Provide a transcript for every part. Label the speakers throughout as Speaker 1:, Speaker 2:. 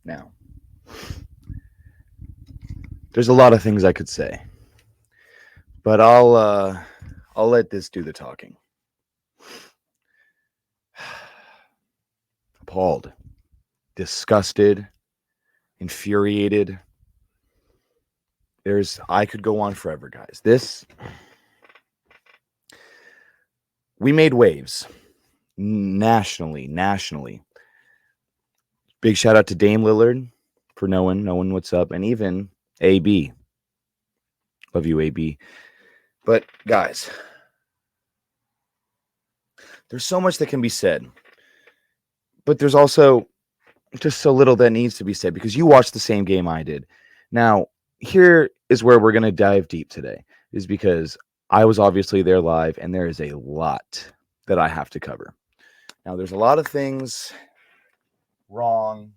Speaker 1: Now, there's a lot of things I could say, but I'll let this do the talking. Appalled, disgusted, infuriated. I could go on forever, guys. We made waves nationally. Big shout out to Dame Lillard for knowing what's up, and even AB. Love you, AB. But guys, there's so much that can be said, but there's also just so little that needs to be said because you watched the same game I did. Now, here is where we're going to dive deep today, is because I was obviously there live, and there is a lot that I have to cover. Now, there's a lot of things wrong,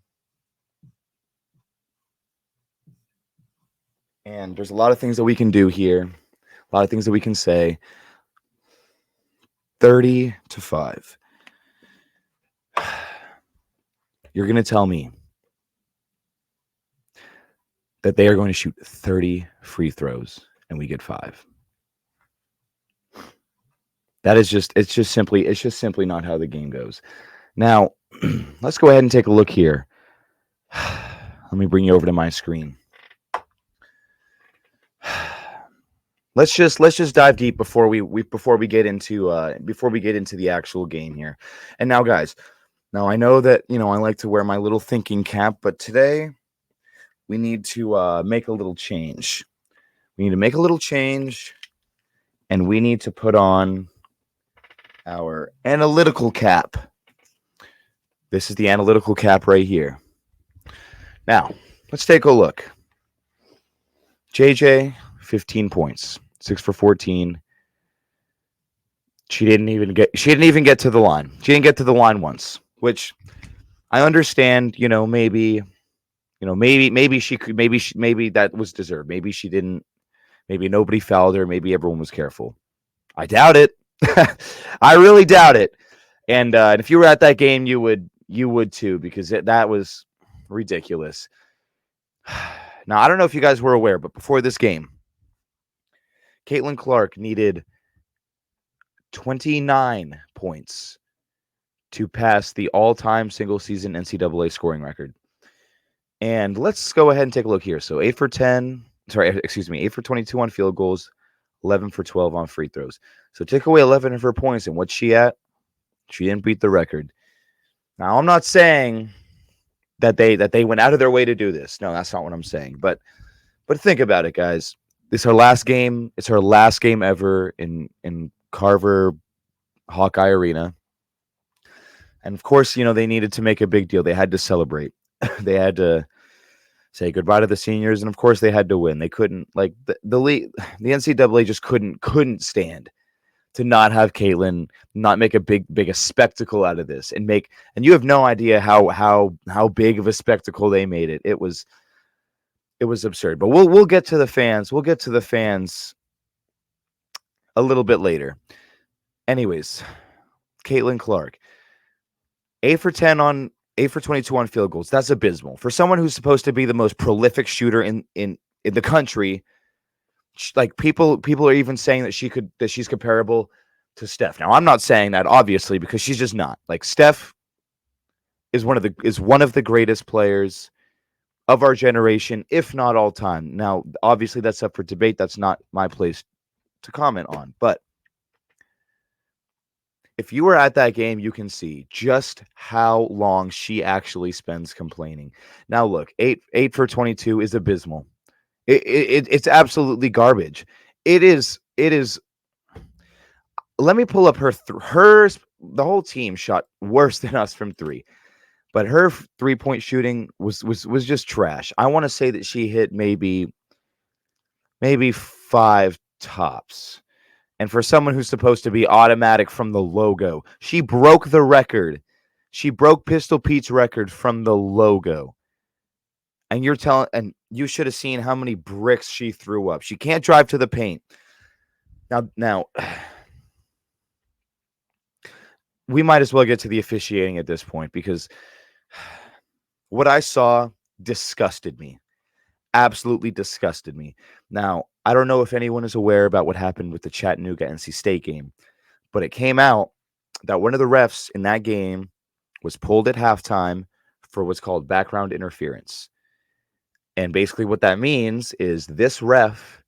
Speaker 1: and there's a lot of things that we can do here, a lot of things that we can say. 30-5. You're going to tell me that they are going to shoot 30 free throws and we get 5. It's just simply not how the game goes. Now, let's go ahead and take a look here. Let me bring you over to my screen. Let's just dive deep before we get into the actual game here. And now, guys, I know that I like to wear my little thinking cap, but today we need to make a little change. We need to make a little change, and we need to put on our analytical cap. This is the analytical cap right here. Now, let's take a look. JJ, 15 points. 6 for 14. She didn't even get to the line. She didn't get to the line once, which I understand, maybe she could, maybe that was deserved. Maybe she didn't, maybe nobody fouled her. Maybe everyone was careful. I doubt it. I really doubt it. And if you were at that game, you would too, because that was ridiculous. Now, I don't know if you guys were aware, but before this game, Caitlin Clark needed 29 points to pass the all-time single-season NCAA scoring record. And let's go ahead and take a look here. So 8 for 22 on field goals, 11 for 12 on free throws. So take away 11 of her points, and what's she at? She didn't beat the record. Now, I'm not saying that they went out of their way to do this. No, that's not what I'm saying. But think about it, guys. This is her last game. It's her last game ever in Carver Hawkeye Arena. And of course, they needed to make a big deal. They had to celebrate. They had to say goodbye to the seniors, and of course they had to win. They couldn't, like, the league, the NCAA just couldn't stand to not have Caitlin, not make a big a spectacle out of this, and you have no idea how big of a spectacle they made it. It was absurd. But we'll get to the fans. We'll get to the fans a little bit later. Anyways, Caitlin Clark, 8 for 22 on field goals. That's abysmal for someone who's supposed to be the most prolific shooter in the country. Like, people are even saying that she's comparable to Steph. Now, I'm not saying that, obviously, because she's just not. Like, Steph is one of the greatest players of our generation, if not all time. Now, obviously, that's up for debate. That's not my place to comment on. But if you were at that game, you can see just how long she actually spends complaining. Now, look, 8 for 22 is abysmal. It's absolutely garbage. It is. Let me pull up the whole team shot worse than us from 3. But her 3-point shooting was just trash. I want to say that she hit maybe 5 tops. And for someone who's supposed to be automatic from the logo, she broke the record. She broke Pistol Pete's record from the logo. And you should have seen how many bricks she threw up. She can't drive to the paint. Now, we might as well get to the officiating at this point, because what I saw disgusted me. Absolutely disgusted me. Now, I don't know if anyone is aware about what happened with the Chattanooga NC State game, but it came out that one of the refs in that game was pulled at halftime for what's called background interference. And basically what that means is this ref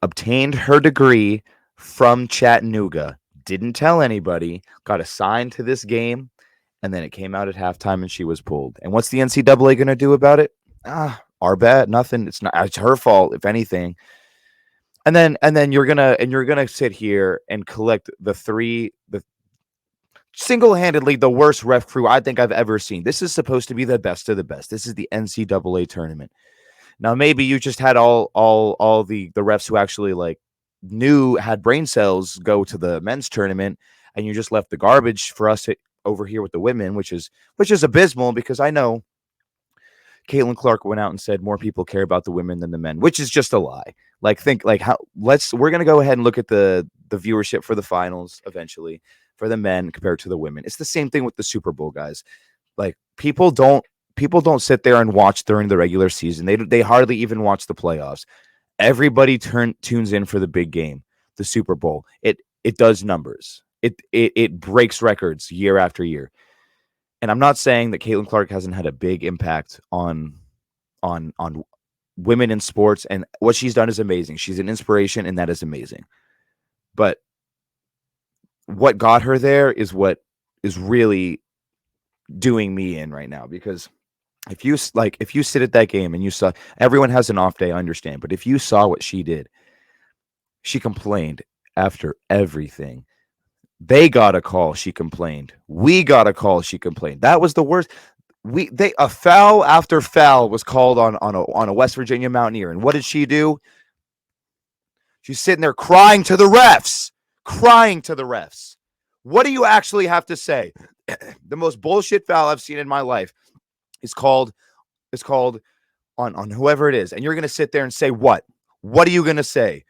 Speaker 1: obtained her degree from Chattanooga, didn't tell anybody, got assigned to this game, and then it came out at halftime and she was pulled. And what's the NCAA going to do about it? Our bad, nothing. It's her fault, if anything. And then you're gonna sit here and collect the single-handedly the worst ref crew I think I've ever seen. This is supposed to be the best of the best. This is the NCAA tournament. Now maybe you just had all the refs who actually had brain cells go to the men's tournament, and you just left the garbage for us over here with the women, which is abysmal, because I know Caitlin Clark went out and said more people care about the women than the men, which is just a lie. We're going to go ahead and look at the viewership for the finals eventually for the men compared to the women. It's the same thing with the Super Bowl, guys. Like, people don't sit there and watch during the regular season. They hardly even watch the playoffs. Everybody tunes in for the big game, the Super Bowl. It does numbers. It breaks records year after year. And I'm not saying that Caitlin Clark hasn't had a big impact on women in sports, and what she's done is amazing. She's an inspiration, and that is amazing. But what got her there is what is really doing me in right now, because if you sit at that game and you saw, everyone has an off day, I understand, but if you saw what she did, she complained after everything. They got a call, she complained. We got a call, she complained. That was the worst. A foul after foul was called on a West Virginia Mountaineer, and what did she do? She's sitting there crying to the refs. What do you actually have to say? The most bullshit foul I've seen in my life is called on whoever it is, and you're gonna sit there and say what? What are you gonna say?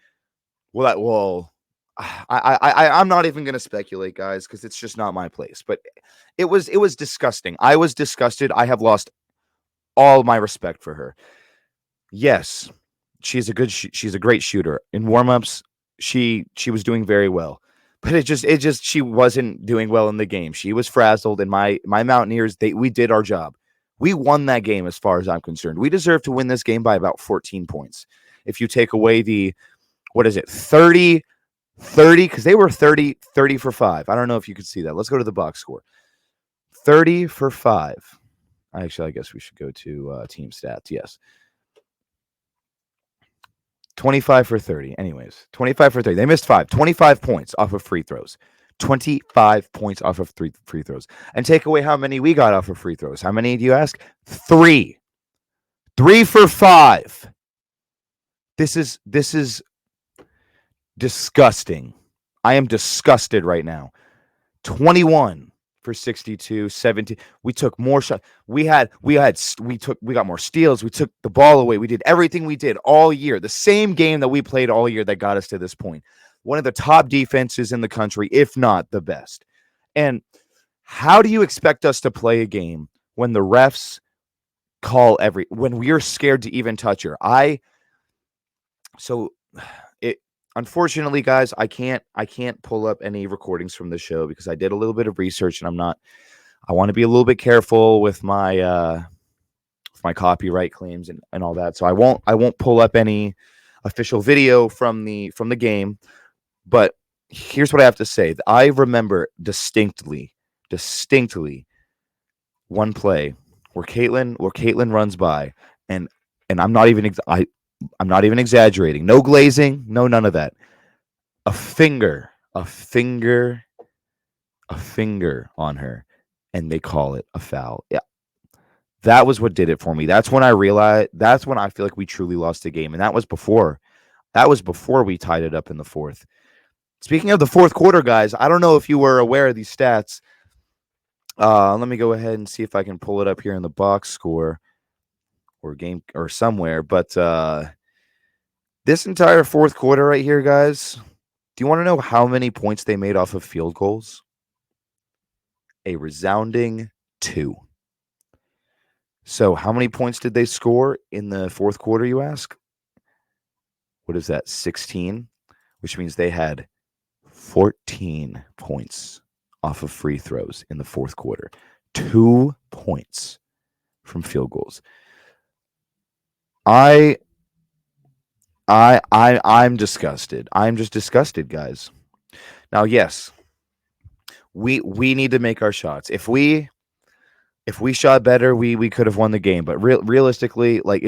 Speaker 1: I'm not even gonna speculate, guys, because it's just not my place. But it was disgusting. I was disgusted. I have lost all my respect for her. Yes, she's a great shooter. In warmups, she was doing very well. But she wasn't doing well in the game. She was frazzled, and my Mountaineers, we did our job. We won that game as far as I'm concerned. We deserve to win this game by about 14 points. If you take away the, 30, because they were 30 for 5. I don't know if you could see that. Let's go to the box score. 30 for 5. Actually, I guess we should go to team stats. Yes. 25 for 30. Anyways, 25 for 30. They missed 5. 25 points off of free throws. 25 points off of free throws. And take away how many we got off of free throws. How many do you ask? 3. 3 for 5. This is disgusting. I am disgusted right now. 21 for 62, 17. We took more shots. We got more steals. We took the ball away. We did everything we did all year. The same game that we played all year that got us to this point. One of the top defenses in the country, if not the best. And how do you expect us to play a game when the refs call when we're scared to even touch her? Unfortunately, guys, I can't pull up any recordings from the show because I did a little bit of research, and I want to be a little bit careful with my copyright claims and all that. So I won't pull up any official video from the game. But here's what I have to say. I remember distinctly one play where Caitlin runs by, and I'm not even exaggerating. No glazing, no none of that. A finger on her, and they call it a foul. Yeah. That was what did it for me. That's when I realized, that's when I feel like we truly lost the game. And that was before we tied it up in the fourth. Speaking of the fourth quarter, guys, I don't know if you were aware of these stats. Let me go ahead and see if I can pull it up here in the box score or game or somewhere. But this entire fourth quarter right here, guys, do you want to know how many points they made off of field goals? A resounding 2. So how many points did they score in the fourth quarter, you ask? What is that, 16? Which means they had 14 points off of free throws in the fourth quarter. 2 points from field goals. I'm disgusted. I'm just disgusted, guys. Now, yes, we need to make our shots. If we shot better, we could have won the game. But realistically, like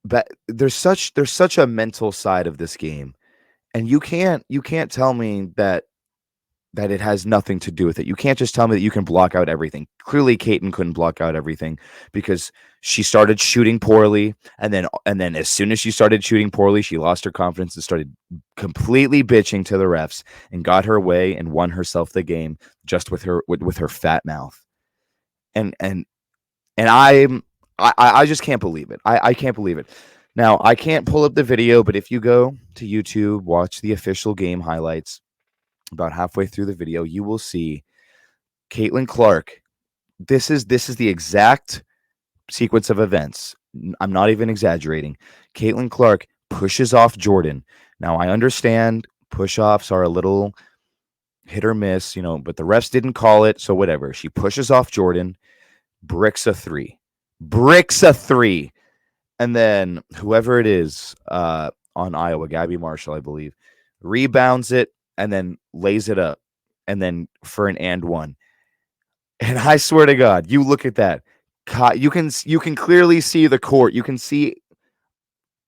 Speaker 1: but there's such a mental side of this game, and you can't tell me that it has nothing to do with it. You can't just tell me that you can block out everything. Clearly, Kaiten couldn't block out everything because she started shooting poorly, and then as soon as she started shooting poorly, she lost her confidence and started completely bitching to the refs and got her way and won herself the game just with her fat mouth. And I just can't believe it. I can't believe it. Now, I can't pull up the video, but if you go to YouTube, watch the official game highlights, about halfway through the video, you will see Caitlin Clark. This is the exact sequence of events. I'm not even exaggerating. Caitlin Clark pushes off Jordan. Now, I understand push-offs are a little hit or miss, but the refs didn't call it, so whatever. She pushes off Jordan, bricks a three. And then whoever it is on Iowa, Gabby Marshall, I believe, rebounds it and then lays it up and then for an and one. And I swear to God, you look at that. You can clearly see the court. You can see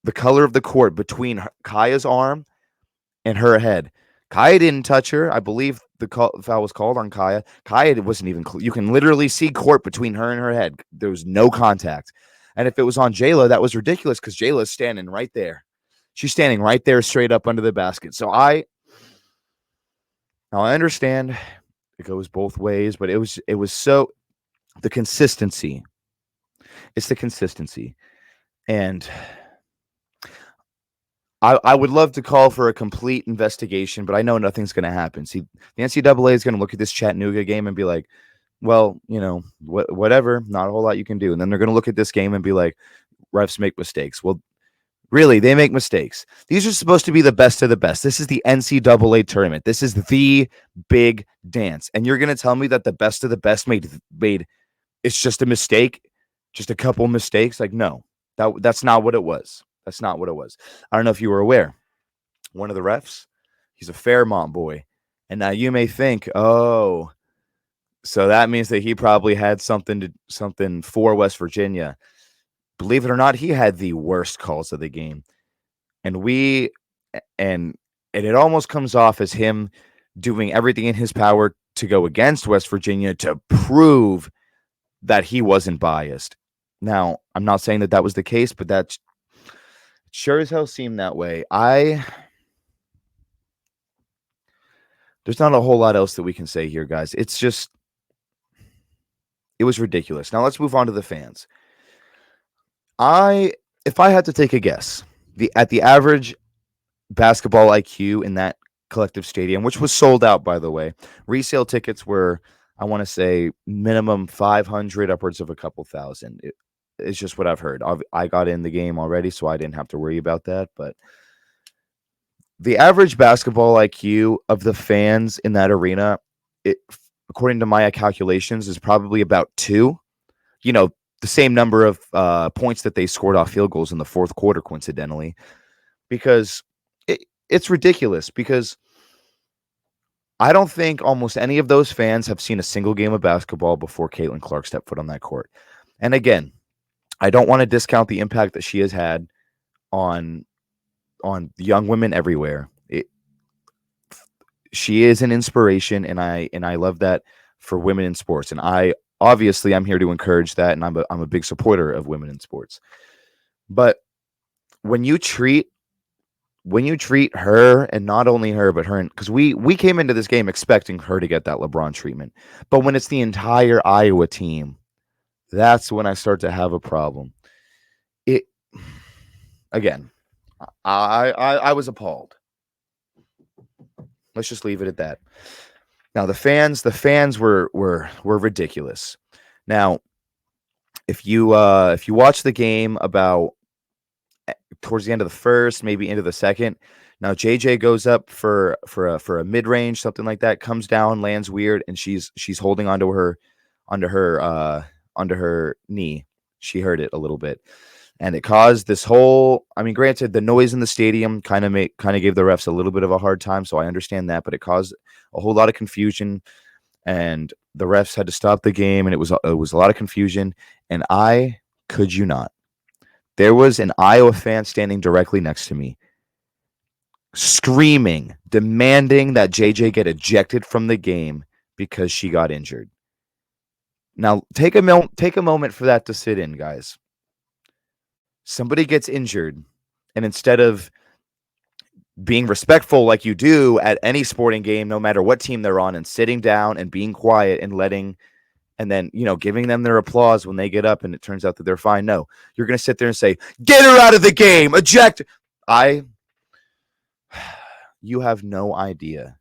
Speaker 1: the color of the court between Kaya's arm and her head. Kaya didn't touch her. I believe the foul was called on Kaya. Kaya wasn't even you can literally see court between her and her head. There was no contact. And if it was on Jayla, that was ridiculous because Jayla's standing right there. She's standing right there straight up under the basket. So I understand it goes both ways, but it was so the consistency. It's the consistency. And I would love to call for a complete investigation, but I know nothing's going to happen. See, the NCAA is going to look at this Chattanooga game and be like, well, whatever, not a whole lot you can do. And then they're going to look at this game and be like, refs make mistakes. Well, really, they make mistakes. These are supposed to be the best of the best. This is the NCAA tournament. This is the big dance. And you're going to tell me that the best of the best made it's just a mistake, just a couple mistakes? Like, no, that's not what it was. That's not what it was. I don't know if you were aware. One of the refs, he's a Fairmont boy. And now you may think, oh, so that means that he probably had something for West Virginia. Believe it or not, he had the worst calls of the game. And it almost comes off as him doing everything in his power to go against West Virginia to prove that he wasn't biased. Now, I'm not saying that was the case, but that sure as hell seemed that way. There's not a whole lot else that we can say here, guys. It was ridiculous. Now let's move on to the fans. If I had to take a guess, at the average basketball IQ in that collective stadium, which was sold out, by the way, resale tickets were, I want to say, minimum 500, upwards of a couple thousand. It's just what I've heard. I got in the game already, so I didn't have to worry about that. But the average basketball IQ of the fans in that arena, according to my calculations, is probably about 2. The same number of points that they scored off field goals in the fourth quarter, coincidentally, because it's ridiculous. Because I don't think almost any of those fans have seen a single game of basketball before Caitlin Clark stepped foot on that court. And again, I don't want to discount the impact that she has had on young women everywhere. She is an inspiration, and I love that for women in sports. And I'm here to encourage that, and I'm a big supporter of women in sports. But when you treat when you treat her, and not only her, but her, because we came into this game expecting her to get that LeBron treatment, but when it's the entire Iowa team, that's when I start to have a problem. It again, I was appalled. Let's just leave it at that. Now the fans were ridiculous. Now, if you watch the game about towards the end of the first, maybe into the second. Now JJ goes up for a mid range, something like that, comes down, lands weird, and she's holding onto her knee. She hurt it a little bit, and it caused this whole. I mean, granted, the noise in the stadium kind of gave the refs a little bit of a hard time, so I understand that, but it caused a whole lot of confusion, and the refs had to stop the game, and it was a lot of confusion, and I could you not. There was an Iowa fan standing directly next to me, screaming, demanding that JJ get ejected from the game because she got injured. Now, take a moment for that to sit in, guys. Somebody gets injured, and instead of being respectful like you do at any sporting game, no matter what team they're on, and sitting down and being quiet and and then, giving them their applause when they get up and it turns out that they're fine. No, you're going to sit there and say, get her out of the game, eject. You have no idea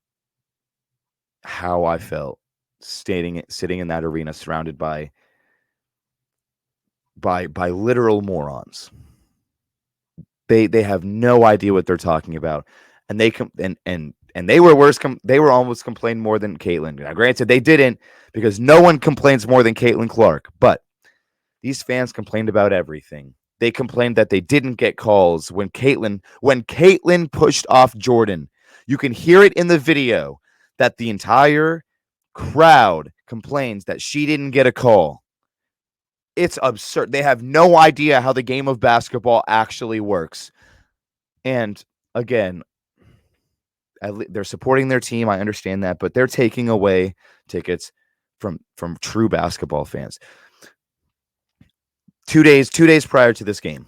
Speaker 1: how I felt sitting in that arena surrounded by literal morons. They have no idea what they're talking about. And they were worse. They were almost complaining more than Caitlin. Now, granted, they didn't, because no one complains more than Caitlin Clark. But these fans complained about everything. They complained that they didn't get calls when Caitlin pushed off Jordan. You can hear it in the video that the entire crowd complains that she didn't get a call. It's absurd. They have no idea how the game of basketball actually works. And again, they're supporting their team. I understand that, but they're taking away tickets from true basketball fans. 2 days prior to this game,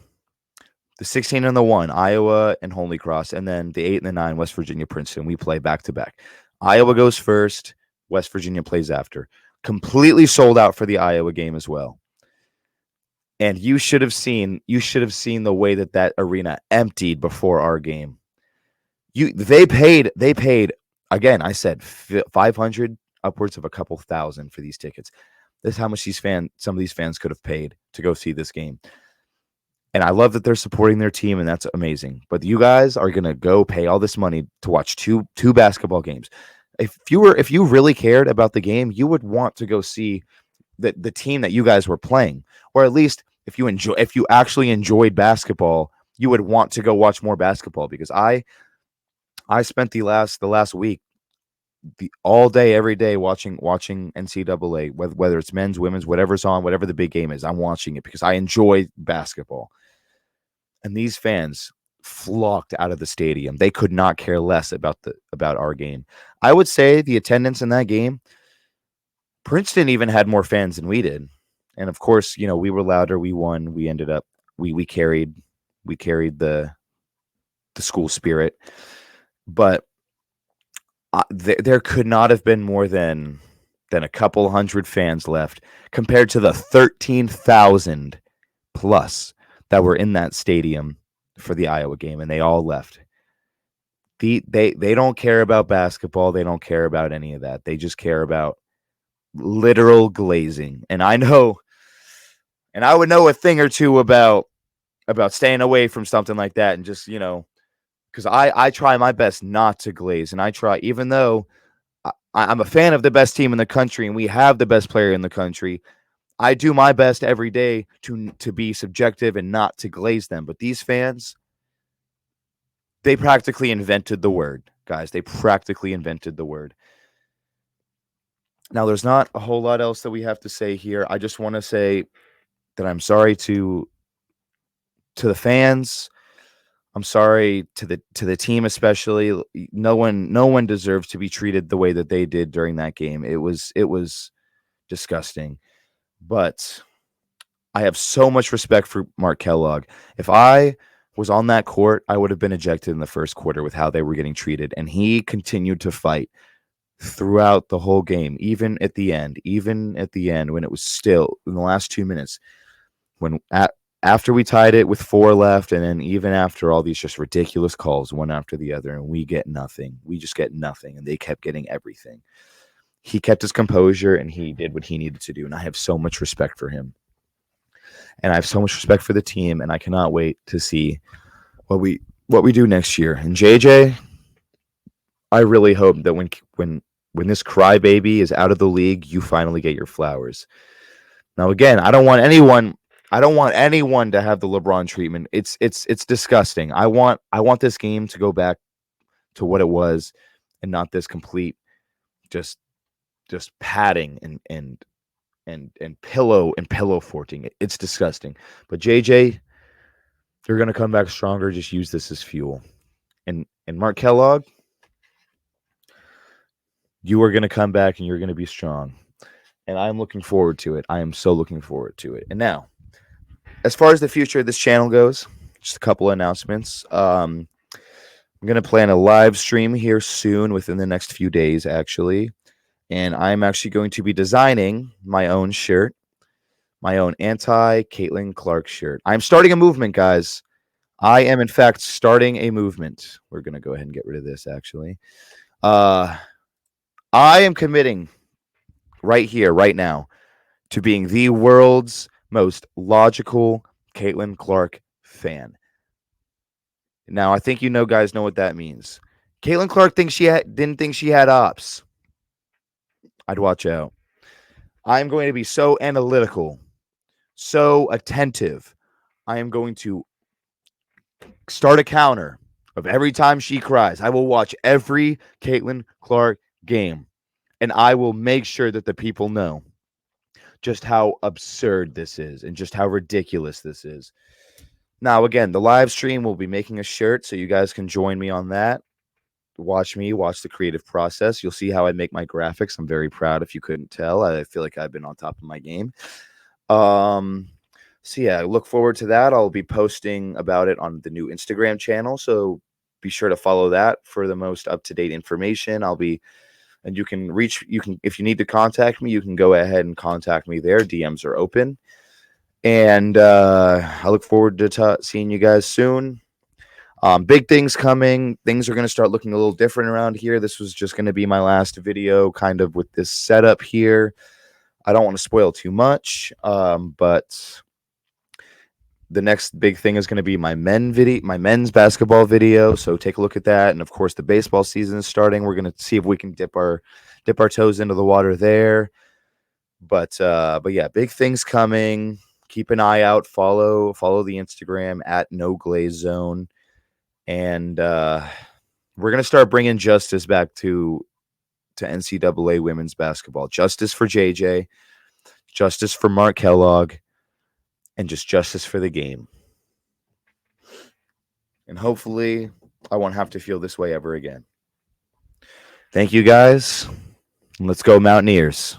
Speaker 1: the 16 and the 1, Iowa and Holy Cross, and then the 8 and the 9, West Virginia, Princeton. We play back to back. Iowa goes first. West Virginia plays after. Completely sold out for the Iowa game as well. And you should have seen the way that arena emptied before our game. They paid again. I said 500, upwards of a couple thousand for these tickets. This is how much some of these fans could have paid to go see this game. And I love that they're supporting their team, and that's amazing. But you guys are gonna go pay all this money to watch two basketball games. If you really cared about the game, you would want to go see the team that you guys were playing, or at least if you actually enjoyed basketball, you would want to go watch more basketball. Because I spent the last week all day, every day watching NCAA, whether it's men's, women's, whatever's on, whatever the big game is, I'm watching it because I enjoy basketball. And these fans flocked out of the stadium. They could not care less about our game. I would say the attendance in that game, Princeton even had more fans than we did. And of course, we were louder. We won. We ended up we carried the school spirit. But there could not have been more than a couple hundred fans left compared to the 13,000 plus that were in that stadium for the Iowa game, and they all left. They don't care about basketball. They don't care about any of that. They just care about literal glazing. And I know, and I would know a thing or two about staying away from something like that, and just, because I try my best not to glaze, and I try, even though I'm a fan of the best team in the country and we have the best player in the country, I do my best every day to be subjective and not to glaze them. But these fans, they practically invented the word, guys. They practically invented the word. Now, there's not a whole lot else that we have to say here. I just want to say that I'm sorry to the fans. I'm sorry to the team, especially. No one deserves to be treated the way that they did during that game. It was disgusting. But I have so much respect for Mark Kellogg. If I was on that court, I would have been ejected in the first quarter with how they were getting treated. And he continued to fight throughout the whole game, even at the end, when it was still in the last 2 minutes, after we tied it with 4 left, and then even after all these just ridiculous calls, one after the other, and we get nothing. We just get nothing, and they kept getting everything. He kept his composure, and he did what he needed to do, and I have so much respect for him. And I have so much respect for the team, and I cannot wait to see what we do next year. And JJ, I really hope that when this crybaby is out of the league, you finally get your flowers. Now, again, I don't want anyone to have the LeBron treatment. It's disgusting. I want this game to go back to what it was, and not this complete just padding and pillow forting. It's disgusting. But JJ, you're gonna come back stronger. Just use this as fuel. And Mark Kellogg, you are gonna come back and you're gonna be strong. And I'm looking forward to it. I am so looking forward to it. And now, as far as the future of this channel goes, just a couple of announcements. I'm going to plan a live stream here soon, within the next few days, actually. And I'm actually going to be designing my own shirt, my own anti-Caitlin Clark shirt. I'm starting a movement, guys. I am, in fact, starting a movement. We're going to go ahead and get rid of this, actually. I am committing right here, right now, to being the world's most logical Caitlin Clark fan. Now, I think guys know what that means. Caitlin Clark didn't think she had ops. I'd watch out. I'm going to be so analytical, so attentive. I am going to start a counter of every time she cries. I will watch every Caitlin Clark game, and I will make sure that the people know just how absurd this is and just how ridiculous this is. Now, again, the live stream will be making a shirt, so you guys can join me on that. Watch the creative process. You'll see how I make my graphics. I'm very proud, if you couldn't tell. I feel like I've been on top of my game. So yeah, I look forward to that. I'll be posting about it on the new Instagram channel, so be sure to follow that for the most up-to-date information. And you can if you need to contact me, you can go ahead and contact me there. DMs are open. And I look forward to seeing you guys soon. Big things coming. Things are going to start looking a little different around here. This was just going to be my last video, kind of with this setup here. I don't want to spoil too much, but the next big thing is going to be my men's basketball video. So take a look at that. And of course, the baseball season is starting. We're going to see if we can dip our toes into the water there. But yeah, big things coming. Keep an eye out. Follow the Instagram at @NoGlazeZone. And we're going to start bringing justice back to NCAA women's basketball. Justice for JJ, justice for Mark Kellogg, and just justice for the game. And hopefully I won't have to feel this way ever again. Thank you, guys. Let's go Mountaineers.